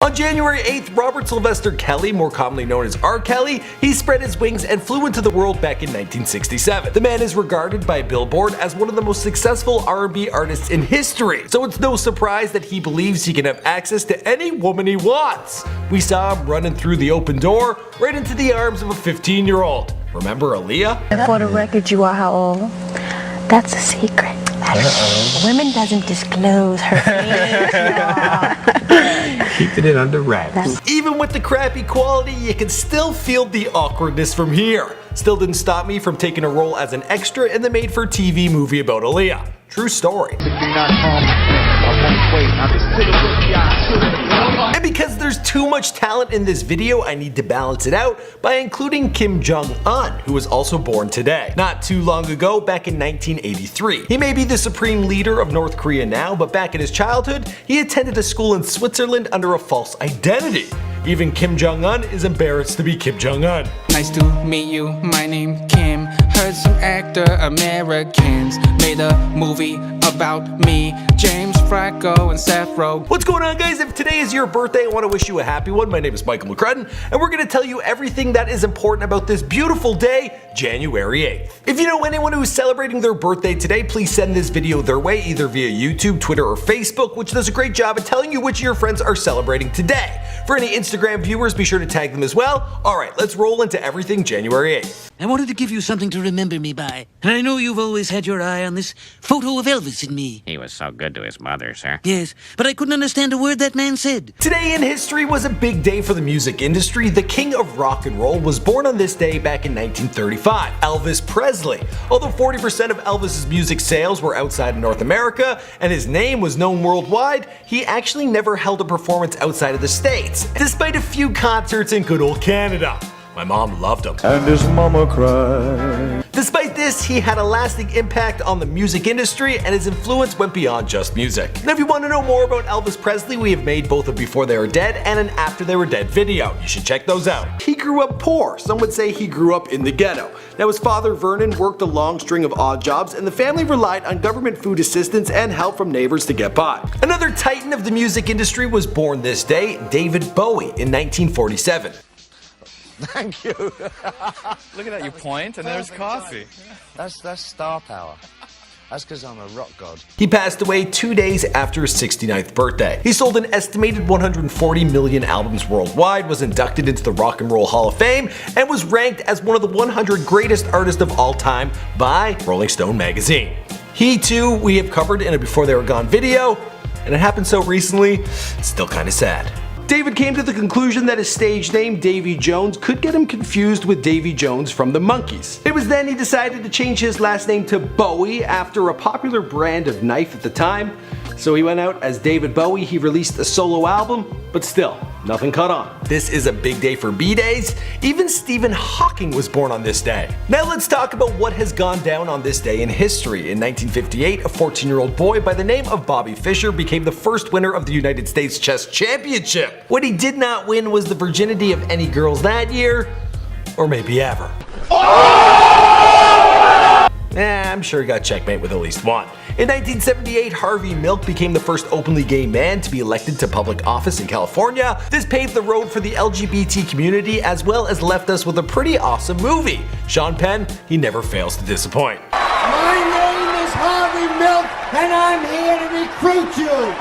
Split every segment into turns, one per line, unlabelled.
On January 8th, Robert Sylvester Kelly, more commonly known as R. Kelly, he spread his wings and flew into the world back in 1967. The man is regarded by Billboard as one of the most successful R&B artists in history, so it's no surprise that he believes he can have access to any woman he wants. We saw him running through the open door right into the arms of a 15-year-old. Remember Aaliyah?
For the record, you are how old? That's a secret. Women doesn't disclose her age.
Keeping it under wraps.
Even with the crappy quality, you can still feel the awkwardness from here. Still didn't stop me from taking a role as an extra in the made-for-TV movie about Aaliyah. True story. And because there's too much talent in this video, I need to balance it out by including Kim Jong-un, who was also born today. Not too long ago, back in 1983. He may be the supreme leader of North Korea now, but back in his childhood, he attended a school in Switzerland under a false identity. Even Kim Jong-un is embarrassed to be Kim Jong-un.
Nice to meet you, my name Kim. Heard some actor Americans made a movie about me, James Franco and Seth Rogen.
What's going on, guys? If today is your birthday, I want to wish you a happy one. My name is Michael McCrudden, and we're going to tell you everything that is important about this beautiful day, January 8th. If you know anyone who is celebrating their birthday today, please send this video their way, either via YouTube, Twitter, or Facebook, which does a great job at telling you which of your friends are celebrating today. For any Instagram viewers, be sure to tag them as well. Alright, let's roll into everything January 8th.
I wanted to give you something to remember me by, and I know you've always had your eye on this photo of Elvis and me.
He was so good to his mother, sir.
Yes, but I couldn't understand a word that man said.
Today in history was a big day for the music industry. The king of rock and roll was born on this day back in 1935, Elvis Presley. Although 40% of Elvis's music sales were outside of North America, and his name was known worldwide, he actually never held a performance outside of the States, despite a few concerts in good old Canada. My mom loved him.
And his mama cried.
Despite this, he had a lasting impact on the music industry, and his influence went beyond just music. Now if you want to know more about Elvis Presley, we have made both a Before They Were Dead and an After They Were Dead video. You should check those out. He grew up poor. Some would say he grew up in the ghetto. Now his father Vernon worked a long string of odd jobs, and the family relied on government food assistance and help from neighbors to get by. Another titan of the music industry was born this day, David Bowie, in 1947.
Thank you. Look at that, you point and there's coffee. That's star power. That's because I'm a rock god.
He passed away 2 days after his 69th birthday. He sold an estimated 140 million albums worldwide, was inducted into the Rock and Roll Hall of Fame, and was ranked as one of the 100 greatest artists of all time by Rolling Stone magazine. He too, we have covered in a Before They Were Gone video, and it happened so recently, it's still kinda sad. David came to the conclusion that his stage name, Davy Jones, could get him confused with Davy Jones from the Monkees. It was then he decided to change his last name to Bowie after a popular brand of knife at the time. So he went out as David Bowie. He released a solo album, but still, nothing caught on. This is a big day for B-Days. Even Stephen Hawking was born on this day. Now let's talk about what has gone down on this day in history. In 1958, a 14-year-old boy by the name of Bobby Fischer became the first winner of the United States Chess Championship. What he did not win was the virginity of any girls that year, or maybe ever. I'm sure he got checkmate with at least one. In 1978, Harvey Milk became the first openly gay man to be elected to public office in California. This paved the road for the LGBT community, as well as left us with a pretty awesome movie. Sean Penn, he never fails to disappoint.
My name is Harvey Milk, and I'm here to recruit you.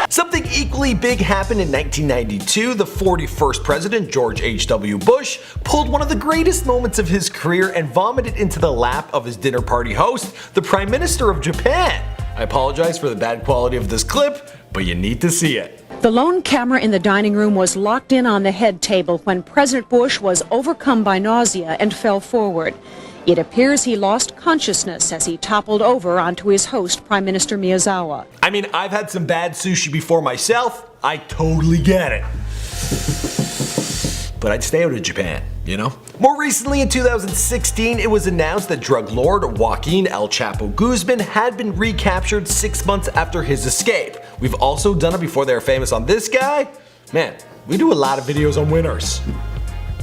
Something equally big happened in 1992. The 41st president, George H.W. Bush, pulled one of the greatest moments of his career and vomited into the lap of his dinner party host, the Prime Minister of Japan. I apologize for the bad quality of this clip, but you need to see it.
The lone camera in the dining room was locked in on the head table when President Bush was overcome by nausea and fell forward. It appears he lost consciousness as he toppled over onto his host, Prime Minister Miyazawa.
I mean, I've had some bad sushi before myself. I totally get it. But I'd stay out of Japan, you know? More recently, in 2016, it was announced that drug lord Joaquin El Chapo Guzman had been recaptured 6 months after his escape. We've also done it before they were famous on this guy. Man, we do a lot of videos on winners.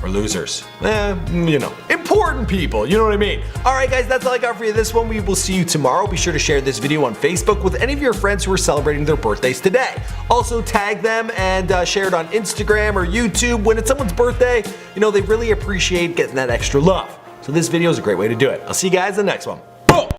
Or losers. You know. Important important people, you know what I mean? Alright guys, that's all I got for you this one. We will see you tomorrow. Be sure to share this video on Facebook with any of your friends who are celebrating their birthdays today. Also tag them and share it on Instagram or YouTube. When it's someone's birthday, you know, they really appreciate getting that extra love. So this video is a great way to do it. I'll see you guys in the next one.